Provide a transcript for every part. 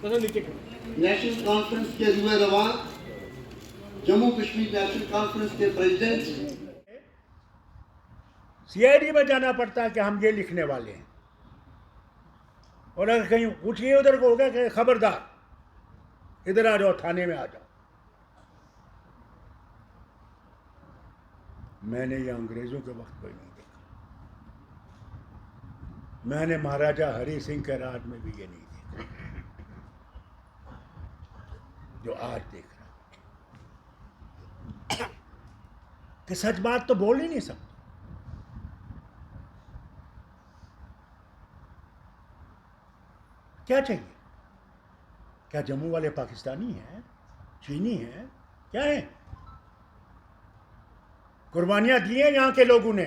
National conference के रुए रवा जम्मू कश्मीर नेशनल कॉन्फ्रेंस के प्रेसिडेंट सीआईडी में जाना पड़ता है कि हम ये लिखने वाले हैं, और अगर कहीं उठिए उधर को हो गया कि खबरदार इधर आ जाओ, थाने में आ जाओ। मैंने ये अंग्रेजों के वक्त कोई नहीं देखा, मैंने महाराजा हरि सिंह के राज में भी ये नहीं देखा जो आज देख रहा हूं। कि सच बात तो बोल ही नहीं सकते। क्या चाहिए? क्या जम्मू वाले पाकिस्तानी हैं, चीनी हैं, क्या है? कुर्बानियां दी हैं यहां के लोगों ने,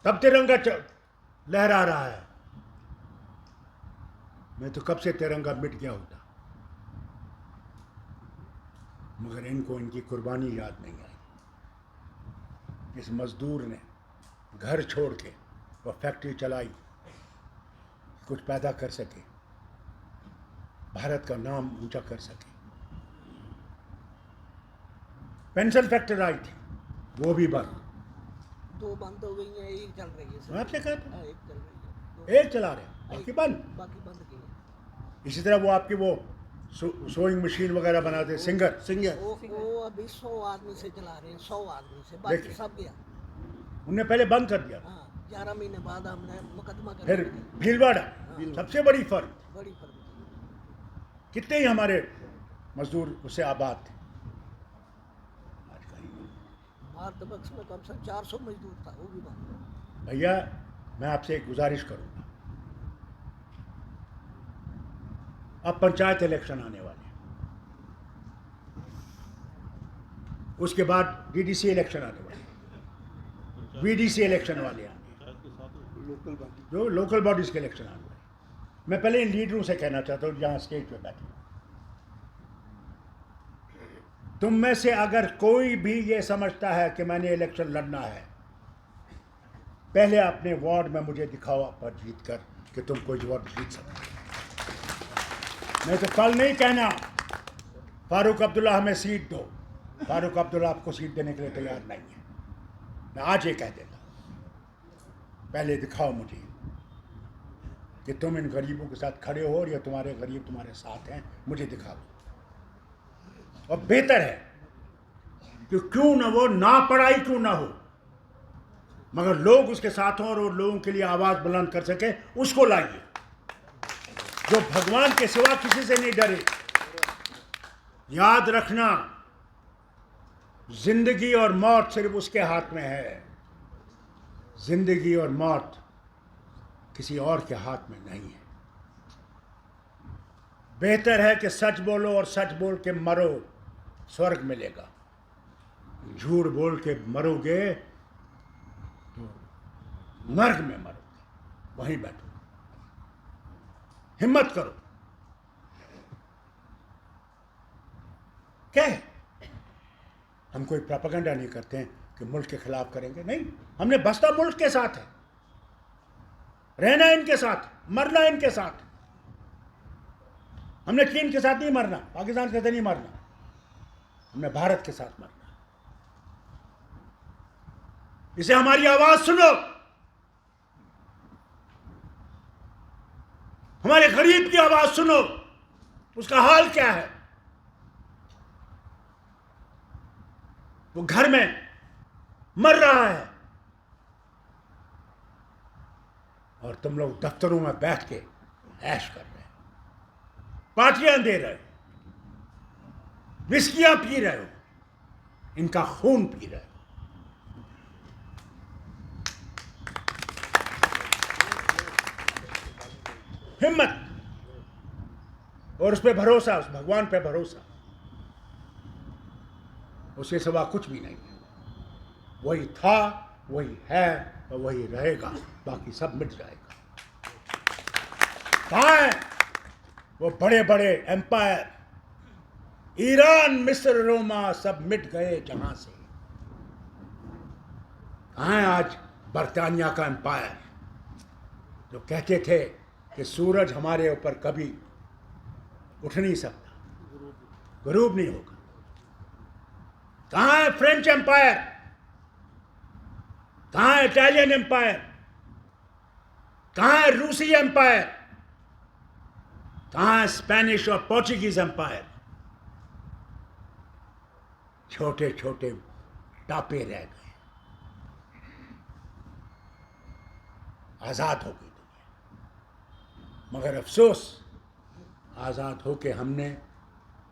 तब तिरंगा लहरा रहा है। मैं तो कब से तिरंगा मिट गया होता, मगर इनको इनकी कुर्बानी याद नहीं आई। इस मजदूर ने घर छोड़ के वो फैक्ट्री चलाई, कुछ पैदा कर सके, भारत का नाम ऊंचा कर सके। पेंसिल फैक्ट्री आई थी, वो भी बंद, 2 बंद हो गई हैं, 1 चल रही है। आपसे कहते हाँ, 1 चल रही है, एक चला रहे, बाकी बंद। बाकी बंद की है। इसी तरह वो आपकी वो सोइंग मशीन वगैरह बनाते, सिंगर वो अभी 100 आदमी से चला रहे हैं, 100 आदमी से, बाकी देखिए। सब गया। उनने पहले बंद कर दिया, हाँ, 11 महीने बाद हमने मुकदमा कर फिर दिया। भीलवाड़ा सबसे बड़ी फर्म। बड़ी फर्म थी। कितने ही हमारे मजदूर उससे आबाद थे, आज कहीं नहीं। भारत बक्स में कम से कम 400 मजदूर था, वो भी बंद। भैया मैं आपसे एक गुजारिश करूंगा, अब पंचायत इलेक्शन आने वाले हैं, उसके बाद डीडीसी इलेक्शन आने वाले हैं, वीडीसी इलेक्शन वाले आने हैं, जो लोकल बॉडीज के इलेक्शन आने वाले हैं। मैं पहले इन लीडरों से कहना चाहता हूँ जहाँ स्टेज पे बैठे, तुम में से अगर कोई भी ये समझता है कि मैंने इलेक्शन लड़ना है, पहले अपने वार्ड में मुझे दिखाओ पर जीत कर कि तुम कोई वार्ड जीत सकते हो। मैं तो कल नहीं कहना फारूक अब्दुल्ला हमें सीट दो, फारूक अब्दुल्ला आपको सीट देने के लिए तैयार नहीं है। मैं आज ये कह देता, पहले दिखाओ मुझे कि तुम इन गरीबों के साथ खड़े हो और या तुम्हारे गरीब तुम्हारे साथ हैं, मुझे दिखाओ। और बेहतर है कि क्यों ना वो ना पढ़ाई क्यों ना हो, मगर लोग उसके साथ हों और वो लोगों के लिए आवाज बुलंद कर सके, उसको लाइए जो भगवान के सिवा किसी से नहीं डरे। याद रखना, जिंदगी और मौत सिर्फ उसके हाथ में है, जिंदगी और मौत किसी और के हाथ में नहीं है। बेहतर है कि सच बोलो और सच बोल के मरो, स्वर्ग मिलेगा। झूठ बोल के मरोगे तो नर्क में मरोगे, वहीं बैठो। हिम्मत करो। क्या है, हम कोई प्रोपेगेंडा नहीं करते हैं कि मुल्क के खिलाफ करेंगे, नहीं। हमने बसता मुल्क के साथ है, रहना इनके साथ, मरना इनके साथ। हमने चीन के साथ नहीं मरना, पाकिस्तान के साथ नहीं मरना, हमने भारत के साथ मरना। इसे हमारी आवाज सुनो, हमारे गरीब की आवाज सुनो, उसका हाल क्या है। वो घर में मर रहा है और तुम लोग दफ्तरों में बैठ के ऐश कर रहे हो, पार्टियां दे रहे हो, विस्कियां पी रहे हो, इनका खून पी रहे हो। हिम्मत और उस पे भरोसा, उस भगवान पे भरोसा, उसके सिवा कुछ भी नहीं है। वही था, वही है और वही रहेगा, बाकी सब मिट जाएगा। कहाँ है वो बड़े बड़े एम्पायर, ईरान, मिस्र, रोमा, सब मिट गए जहां से। कहाँ है आज बरतानिया का एम्पायर जो कहते थे कि सूरज हमारे ऊपर कभी उठ नहीं सकता, गरूब नहीं होगा। कहाँ है फ्रेंच एम्पायर, कहाँ है इटालियन एम्पायर, कहाँ है रूसी एम्पायर, कहाँ है स्पेनिश और पोर्चुगीज एम्पायर? छोटे छोटे टापे रह गए, आजाद हो गई दुनिया। मगर अफसोस, आजाद होके हमने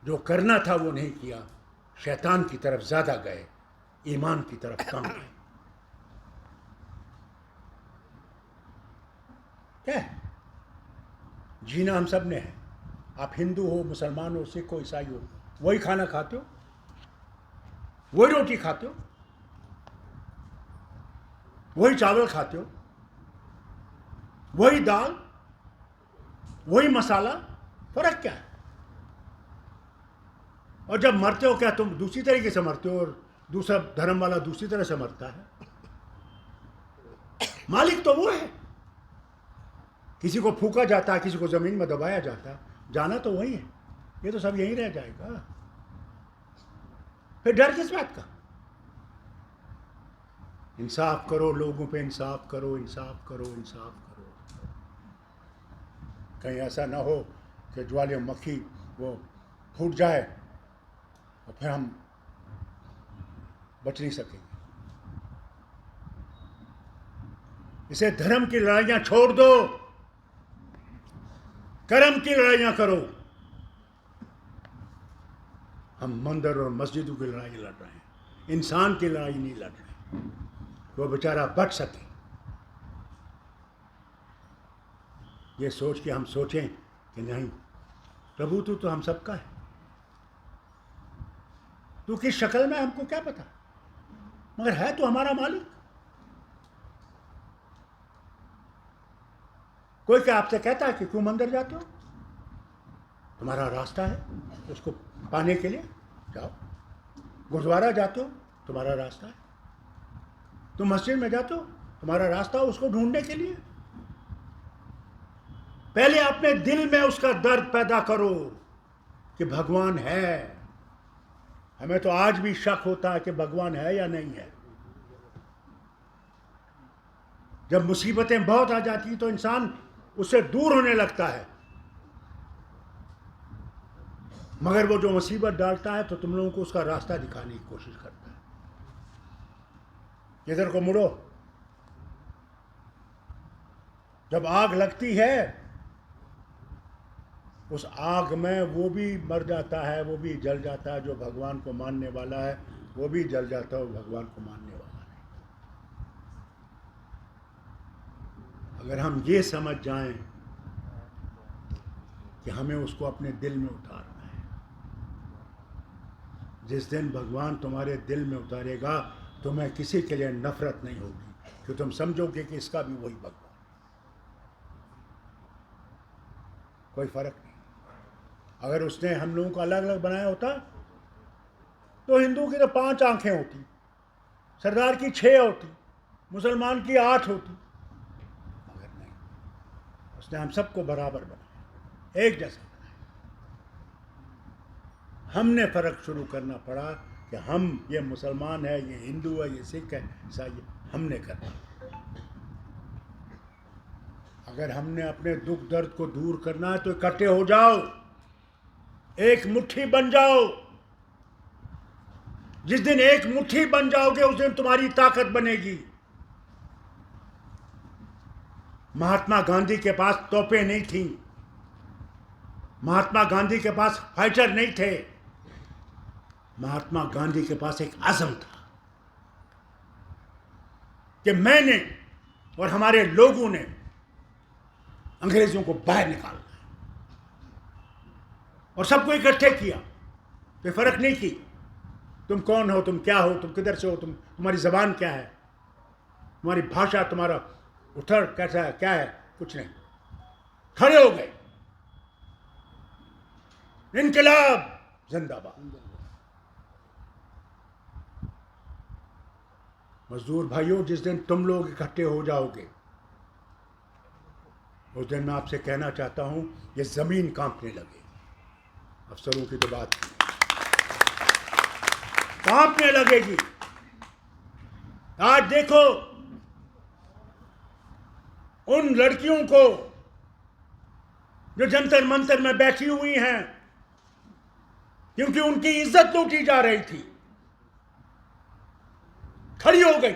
जो करना था वो नहीं किया, शैतान की तरफ ज्यादा गए, ईमान की तरफ कम गए। क्या है? जीना हम सब ने है। आप हिंदू हो, मुसलमान हो, सिख हो, ईसाई हो, वही खाना खाते हो, वही रोटी खाते हो, वही चावल खाते हो, वही दाल, वही मसाला, फर्क क्या है? और जब मरते हो क्या तुम दूसरी तरीके से मरते हो और दूसरा धर्म वाला दूसरी तरह से मरता है? मालिक तो वो है। किसी को फूका जाता है, किसी को जमीन में दबाया जाता है, जाना तो वही है। ये तो सब यहीं रह जाएगा, फिर डर किस बात का? इंसाफ करो, लोगों पे इंसाफ करो, इंसाफ करो, इंसाफ करो। कहीं ऐसा ना हो कि ज्वालामुखी वो फूट जाए और फिर हम बच नहीं सकेंगे। इसे धर्म की लड़ाइयां छोड़ दो, कर्म की लड़ाइयां करो। हम मंदिर और मस्जिदों की लड़ाई लड़ रहे हैं, इंसान की लड़ाई नहीं लड़ रहे, वो बेचारा बच सके। ये सोच के हम सोचें कि नहीं, प्रभु तू तो हम सबका है, तू किस शक्ल में हमको क्या पता, मगर है तो हमारा मालिक। कोई क्या आपसे कहता है कि क्यों मंदिर जाते हो? तुम्हारा रास्ता है उसको पाने के लिए जाओ। गुरुद्वारा जाते हो, तुम्हारा रास्ता है। तुम मस्जिद में जाते हो, तुम्हारा रास्ता हो उसको ढूंढने के लिए। पहले अपने दिल में उसका दर्द पैदा करो कि भगवान है। हमें तो आज भी शक होता है कि भगवान है या नहीं है। जब मुसीबतें बहुत आ जाती हैं तो इंसान उससे दूर होने लगता है, मगर वो जो मुसीबत डालता है तो तुम लोगों को उसका रास्ता दिखाने की कोशिश करता है। इधर को मुड़ो। जब आग लगती है, उस आग में वो भी मर जाता है, वो भी जल जाता है। जो भगवान को मानने वाला है वो भी जल जाता है, वो भगवान को मानने वाला नहीं। अगर हम ये समझ जाएं कि हमें उसको अपने दिल में उतारना है, जिस दिन भगवान तुम्हारे दिल में उतारेगा तुम्हें किसी के लिए नफरत नहीं होगी, कि तुम समझोगे कि इसका भी वही भगवान, कोई फर्क नहीं। अगर उसने हम लोगों को अलग अलग बनाया होता तो हिंदू की तो 5 आंखें होती, सरदार की 6 होती, मुसलमान की 8 होती, मगर नहीं, उसने हम सबको बराबर बनाया, एक जैसा बनाया। हमने फर्क शुरू करना पड़ा कि हम, ये मुसलमान है, ये हिंदू है, ये सिख है, ईसाई है, हमने करना। अगर हमने अपने दुख दर्द को दूर करना है तो इकट्ठे हो जाओ, एक मुट्ठी बन जाओ। जिस दिन एक मुट्ठी बन जाओगे उस दिन तुम्हारी ताकत बनेगी। महात्मा गांधी के पास तोपें नहीं थी, महात्मा गांधी के पास फाइटर नहीं थे, महात्मा गांधी के पास एक अज़म था कि मैंने और हमारे लोगों ने अंग्रेजों को बाहर निकालना है, और सबको इकट्ठे किया। कोई फर्क नहीं की तुम कौन हो, तुम क्या हो, तुम किधर से हो, तुम्हारी जबान क्या है, तुम्हारी भाषा, तुम्हारा उथड़ कैसा है, क्या है, कुछ नहीं। खड़े हो गए, इनकलाब जिंदाबाद। मजदूर भाइयों, जिस दिन तुम लोग इकट्ठे हो जाओगे, उस दिन मैं आपसे कहना चाहता हूं, ये जमीन कांपने लगे। अफसरों की तो बात कांपने लगेगी। आज देखो उन लड़कियों को जो जंतर मंतर में बैठी हुई हैं, क्योंकि उनकी इज्जत लूटी जा रही थी, खड़ी हो गई।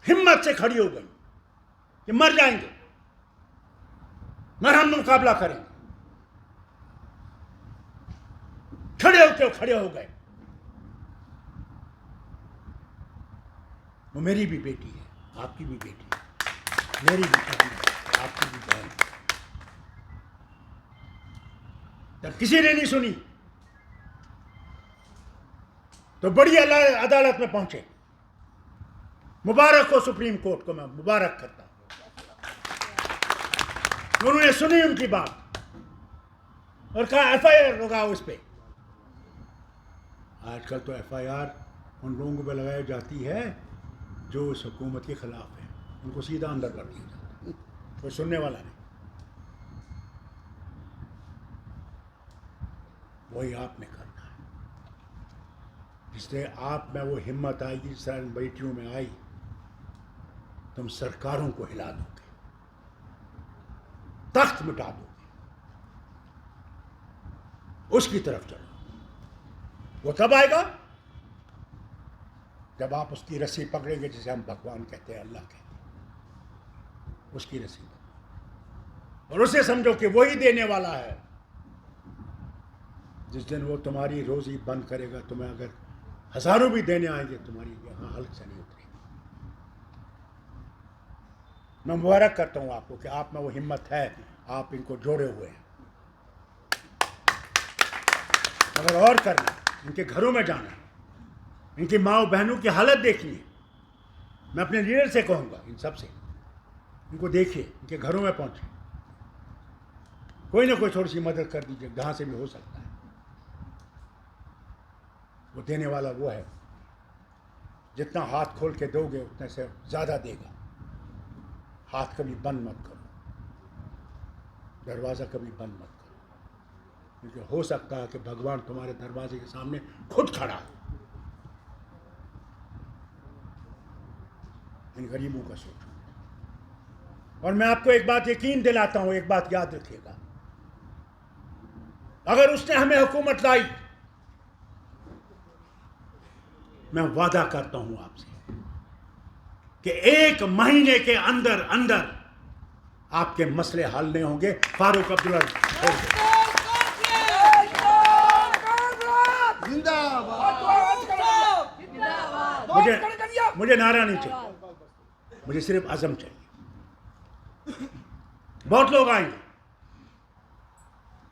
हिम्मत से खड़ी हो गई कि मर जाएंगे मगर हम मुकाबला करेंगे। खड़े हो गए। वो मेरी भी बेटी है, आपकी भी बेटी है, मेरी भी बेटी है, आपकी भी बहन है। जब किसी ने नहीं सुनी तो बड़ी अदालत में पहुंचे। मुबारक हो सुप्रीम कोर्ट को, मैं मुबारक करता हूं। उन्होंने सुनी उनकी बात और कहा एफआईआर लगाओ इस पे। आजकल तो एफआईआर उन लोगों पर लगाई जाती है जो इस हुकूमत के खिलाफ है, उनको सीधा अंदर कर दिया जाता है, कोई सुनने वाला नहीं। वही आपने करना है। इसलिए आप में वो हिम्मत आएगी जिस तरह इन बेटियों में आई, तुम सरकारों को हिला दोगे, तख्त मिटा दोगे, उसकी तरफ चलो। वो तब आएगा जब आप उसकी रस्सी पकड़ेंगे, जिसे हम भगवान कहते हैं, अल्लाह कहते हैं, उसकी रस्सी पकड़ो और उसे समझो कि वही देने वाला है। जिस दिन वो तुम्हारी रोजी बंद करेगा, तुम्हें अगर हजारों भी देने आएंगे, तुम्हारी यहां हल्क से नहीं उतरेगी। मैं मुबारक करता हूं आपको कि आप में वो हिम्मत है, आप इनको जोड़े हुए हैं। मगर और करना, इनके घरों में जाना, इनकी माँ बहनों की हालत देखनी है। मैं अपने लीडर से कहूंगा, इन सब से, इनको देखिए, इनके घरों में पहुंचे, कोई ना कोई थोड़ी सी मदद कर दीजिए, जहां से भी हो सकता है। वो देने वाला वो है, जितना हाथ खोल के दोगे उतने से ज्यादा देगा। हाथ कभी बंद मत करो, दरवाजा कभी बंद मत करो, क्योंकि हो सकता है कि भगवान तुम्हारे दरवाजे के सामने खुद खड़ा हो। इन गरीबों का सोचो। और मैं आपको एक बात यकीन दिलाता हूं, एक बात याद रखिएगा, अगर उसने हमें हुकूमत लाई, मैं वादा करता हूं आपसे कि 1 महीने के अंदर अंदर आपके मसले हल नहीं होंगे। फारूक अब्दुल्ला छोड़ दो। मुझे नारा नहीं चाहिए, मुझे सिर्फ अज़म चाहिए। बहुत लोग आएंगे,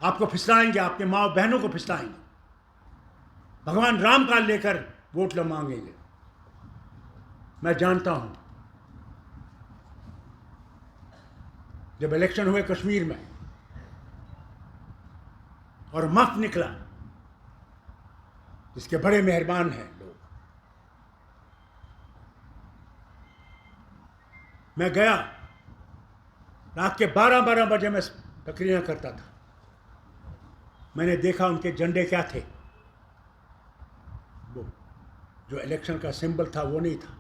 आपको फिसलाएंगे, आपके माँ बहनों को फिसलाएंगे, भगवान राम का लेकर वोट मांगेंगे। मैं जानता हूं, जब इलेक्शन हुए कश्मीर में और मफ्त निकला, जिसके बड़े मेहरबान हैं लोग, मैं गया, रात के 12-12 बजे मैं तकरीरें करता था। मैंने देखा उनके झंडे क्या थे, वो जो इलेक्शन का सिंबल था वो नहीं था,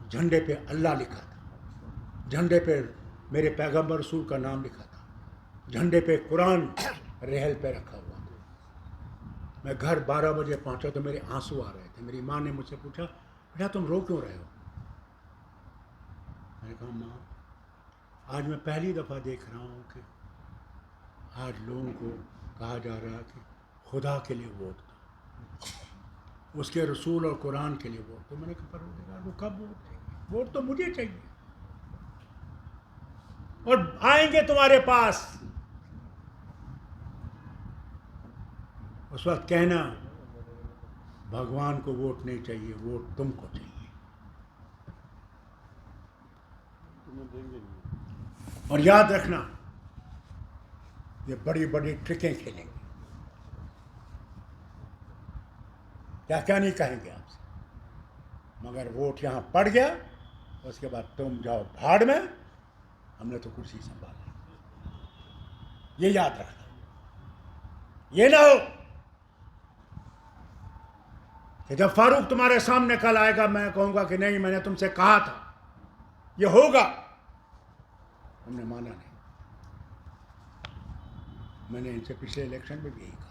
झंडे पे अल्लाह लिखा था, झंडे पे मेरे पैगंबर रसूल का नाम लिखा था, झंडे पे कुरान रेहल पे रखा हुआ था। मैं घर 12 बजे पहुंचा तो मेरे आंसू आ रहे थे। मेरी माँ ने मुझसे पूछा, बेटा तुम रो क्यों रहे हो? मैंने कहा, माँ आज मैं पहली दफ़ा देख रहा हूँ कि आज लोगों को कहा जा रहा है कि खुदा के लिए वोट दो, उसके रसूल और कुरान के लिए वोट दो। मैंने कहा, पर वो कब वोट देंगे? वोट तो मुझे चाहिए, और आएंगे तुम्हारे पास, उस वक्त कहना भगवान को वोट नहीं चाहिए, वोट तुमको चाहिए। और याद रखना, ये बड़ी बड़ी ट्रिकें खेलेंगे, क्या क्या नहीं कहेंगे आपसे। मगर वोट यहाँ पड़ गया, उसके बाद तुम जाओ भाड़ में, हमने तो कुर्सी संभाली। ये याद रखना, ये ना हो कि जब फारूक तुम्हारे सामने कल आएगा मैं कहूंगा कि नहीं मैंने तुमसे कहा था ये होगा, तुमने माना नहीं। मैंने इनसे पिछले इलेक्शन में भी यही कहा,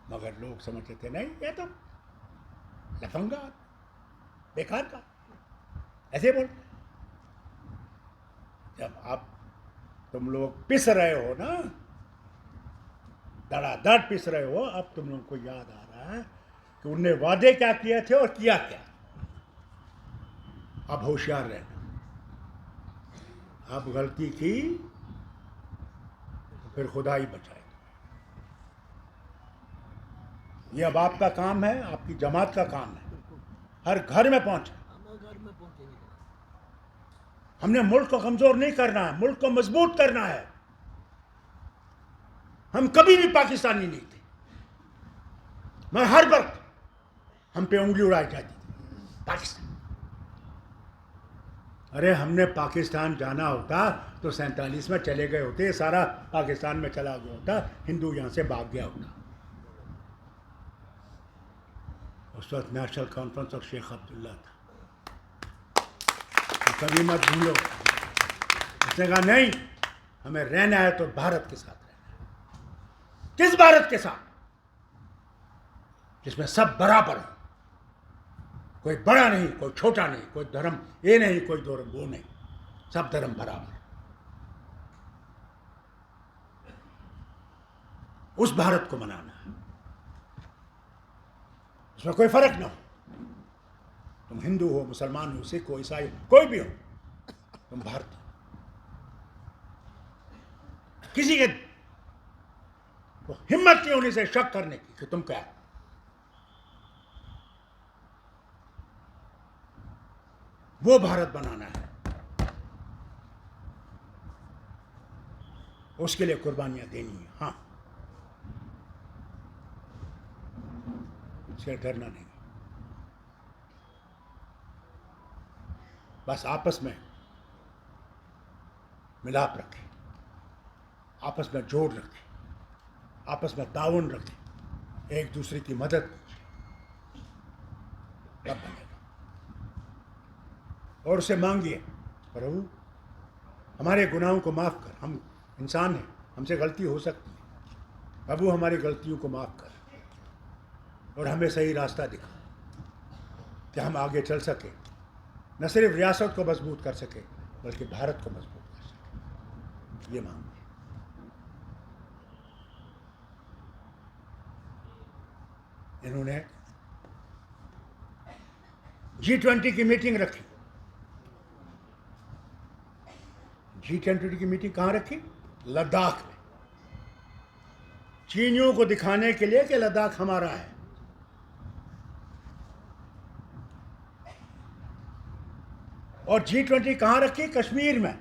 मगर लोग समझते थे नहीं ये तो लफंगा बेकार का, ऐसे बोल। जब आप तुम लोग पिस रहे हो ना, धड़ाधड़ पिस रहे हो, अब तुम लोगों को याद आ रहा है कि उनने वादे क्या किए थे और किया क्या। अब होशियार रहना, अब गलती की तो फिर खुदा ही बचाए। ये अब आपका काम है, आपकी जमात का काम है, हर घर में पहुंचे। हमें घर में पहुंचेंगे। हमने मुल्क को कमजोर नहीं करना है, मुल्क को मजबूत करना है। हम कभी भी पाकिस्तानी नहीं थे, मैं हर वक्त हम पे उंगली उड़ाई जाती थी पाकिस्तान। अरे हमने पाकिस्तान जाना होता तो 47 में चले गए होते, सारा पाकिस्तान में चला गया होता, हिंदू यहां से भाग गया होता। उस वक्त नेशनल कॉन्फ्रेंस और शेख अब्दुल्ला था, तो कभी मत भूलो। उसने कहा नहीं, हमें रहना है तो भारत के साथ रहना है। किस भारत के साथ? जिसमें सब बराबर हो, कोई बड़ा नहीं, कोई छोटा नहीं, कोई धर्म ये नहीं, कोई धर्म वो नहीं, सब धर्म बराबर। उस भारत को मनाना है, उसमें कोई फर्क ना हो। तुम हिंदू हो, मुसलमान हो, सिख हो, ईसाई हो, कोई भी हो, तुम भारतीय। किसी के तो हिम्मत नहीं होनी से शक करने की कि तुम क्या हो। वो भारत बनाना है, उसके लिए कुर्बानियां देनी है। हाँ, उससे डरना नहीं, बस आपस में मिलाप रखें, आपस में जोड़ रखें, आपस में ताउन रखें, एक दूसरे की मदद कीजिए, तब बनेगा। और उसे मांगिए, प्रभु हमारे गुनाहों को माफ़ कर, हम इंसान हैं, हमसे गलती हो सकती है, प्रभु हमारी गलतियों को माफ़ कर और हमें सही रास्ता दिखा कि हम आगे चल सके, न सिर्फ रियासत को मजबूत कर सके बल्कि भारत को मजबूत कर सके। ये मांगिए। इन्होंने G20 की मीटिंग रखी। G20 की मीटिंग कहाँ रखी? लद्दाख में, चीनियों को दिखाने के लिए कि लद्दाख हमारा है। और G20 कहाँ रखी? कश्मीर में।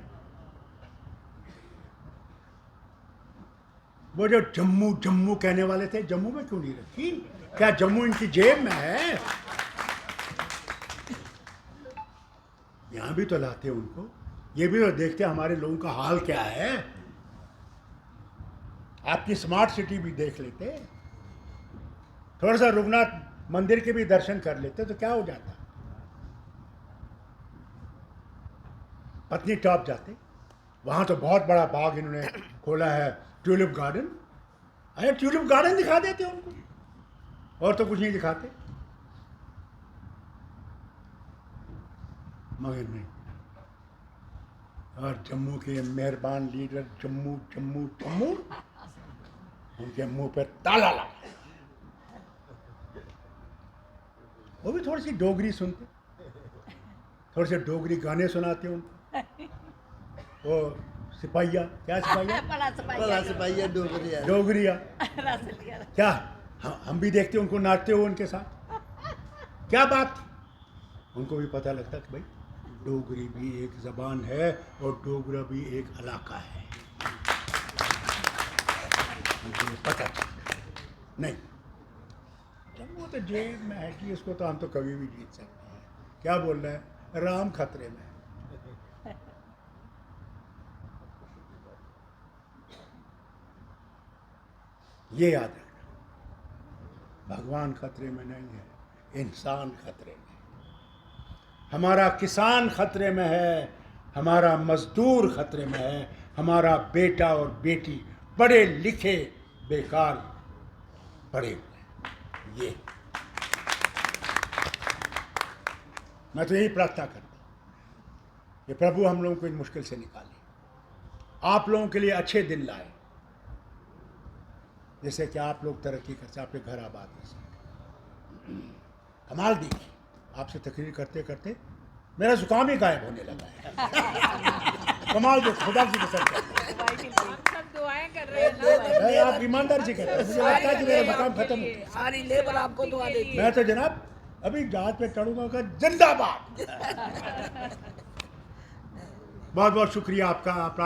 वो जो जम्मू जम्मू कहने वाले थे, जम्मू में क्यों नहीं रखी? क्या जम्मू इनकी जेब में है? यहां भी तो लाते उनको, ये भी तो देखते हमारे लोगों का हाल क्या है। आपकी स्मार्ट सिटी भी देख लेते, थोड़ा सा रघुनाथ मंदिर के भी दर्शन कर लेते तो क्या हो जाता। पत्नी टॉप जाते, वहां तो बहुत बड़ा बाग इन्होंने खोला है, ट्यूलिप गार्डन। अरे ट्यूलिप गार्डन दिखा देते उनको, और तो कुछ नहीं दिखाते। मगर नहीं, और जम्मू के मेहरबान लीडर जम्मू जम्मू जम्मू, उनके मुंह पे ताला लगा। वो भी थोड़ी सी डोगरी सुनते, थोड़े से डोगरी गाने सुनाते उनको। वो सिपाहिया, क्या सिपाहिया? भला सिपाहिया डोगरिया। डोगरिया क्या, हम भी देखते उनको नाचते हुए उनके साथ। क्या बात थी? उनको भी पता लगता कि भाई डोगरी भी एक जबान है और डोगरा भी एक इलाका है। उनको पता नहीं, जम्मू तो जेब में है कि इसको तो हम तो कभी भी जीत सकते हैं। क्या बोल रहे हैं, राम खतरे में है। ये याद रखना, भगवान खतरे में नहीं है, इंसान खतरे में है। हमारा किसान खतरे में है, हमारा मजदूर खतरे में है, हमारा बेटा और बेटी पढ़े लिखे बेकार पड़े हुए हैं। ये मैं तो यही प्रार्थना करता हूँ कि प्रभु हम लोगों को इन मुश्किल से निकाले, आप लोगों के लिए अच्छे दिन लाए, जैसे कि आप लोग तरक्की कर सकें, आपके घर आबाद हो सके। कमाल देखिए, आपसे तकरीर करते करते मेरा जुकाम ही गायब होने लगा है। कमाल देखो, खुदा की कसम सब दुआएं कर रहे हैं है, आप ईमानदार से कहते हैं, मुझे लगता है कि मेरा जुकाम खत्म हो गया। सारी लेबर आपको दुआ देती है। मैं तो जनाब अभी जहाज पे चढ़ूंगा का जिंदाबाद। बहुत बहुत शुक्रिया आपका, आप